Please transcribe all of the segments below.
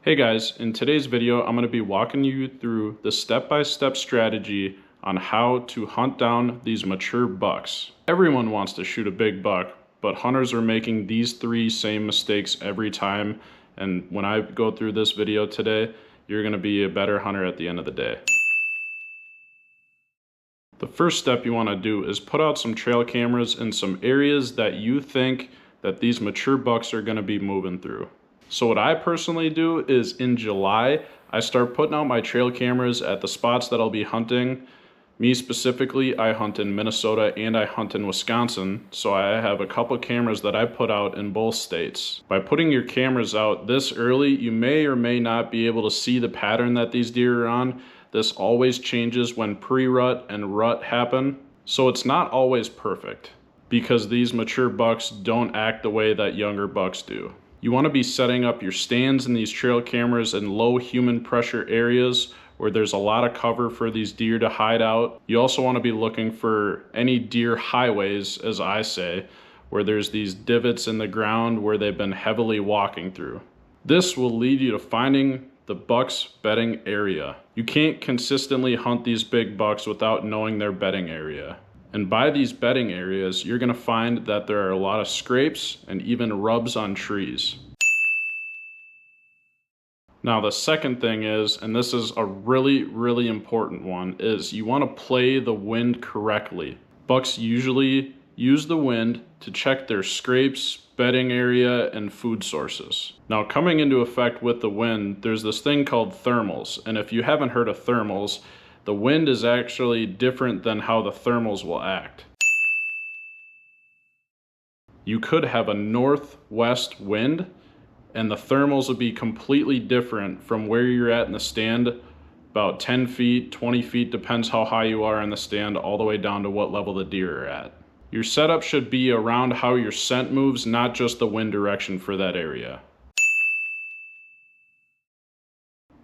Hey guys, in today's video, I'm going to be walking you through the step-by-step strategy on how to hunt down these mature bucks. Everyone wants to shoot a big buck, but hunters are making these three same mistakes every time. And when I go through this video today, you're going to be a better hunter at the end of the day. The first step you want to do is put out some trail cameras in some areas that you think that these mature bucks are going to be moving through. So what I personally do is in July, I start putting out my trail cameras at the spots that I'll be hunting. Me specifically, I hunt in Minnesota and I hunt in Wisconsin, so I have a couple cameras that I put out in both states. By putting your cameras out this early, you may or may not be able to see the pattern that these deer are on. This always changes when pre-rut and rut happen, so it's not always perfect because these mature bucks don't act the way that younger bucks do. You want to be setting up your stands in these trail cameras in low human pressure areas where there's a lot of cover for these deer to hide out. You also want to be looking for any deer highways, as I say, where there's these divots in the ground where they've been heavily walking through. This will lead you to finding the buck's bedding area. You can't consistently hunt these big bucks without knowing their bedding area. And by these bedding areas, you're going to find that there are a lot of scrapes and even rubs on trees. Now the second thing is, and this is a really important one, is you want to play the wind correctly. Bucks usually use the wind to check their scrapes, bedding area, and food sources. Now coming into effect with the wind, there's this thing called thermals. And if you haven't heard of thermals, the wind is actually different than how the thermals will act. You could have a northwest wind and the thermals will be completely different from where you're at in the stand, about 10 feet, 20 feet, depends how high you are in the stand, all the way down to what level the deer are at. Your setup should be around how your scent moves, not just the wind direction for that area.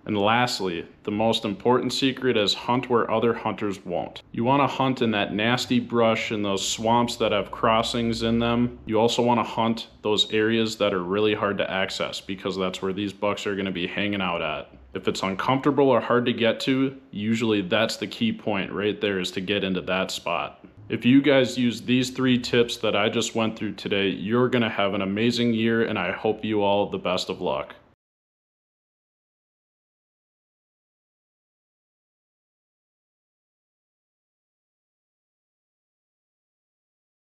And lastly, the most important secret is hunt where other hunters won't. You want to hunt in that nasty brush and those swamps that have crossings in them. You also want to hunt those areas that are really hard to access because that's where these bucks are going to be hanging out at. If it's uncomfortable or hard to get to, usually that's the key point right there, is to get into that spot. If you guys use these 3 tips that I just went through today, you're going to have an amazing year, and I hope you all the best of luck.